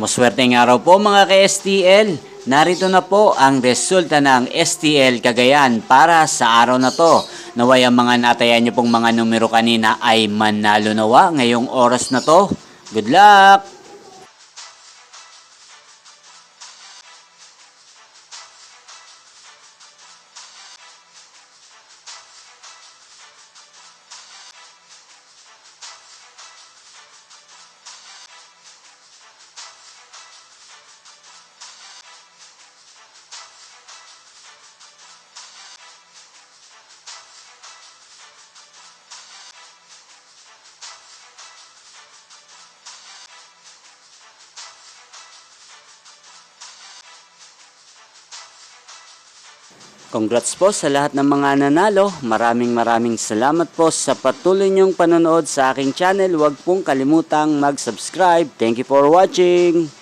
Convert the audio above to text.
Maswerteng araw po mga ka-STL. Narito na po ang resulta ng STL Cagayan para sa araw na to. Naway ang mga natayan niyo pong mga numero kanina ay manalo nawa ngayong oras na to. Good luck! Congrats po sa lahat ng mga nanalo. Maraming salamat po sa patuloy niyong panonood sa aking channel. Huwag pong kalimutang mag-subscribe. Thank you for watching.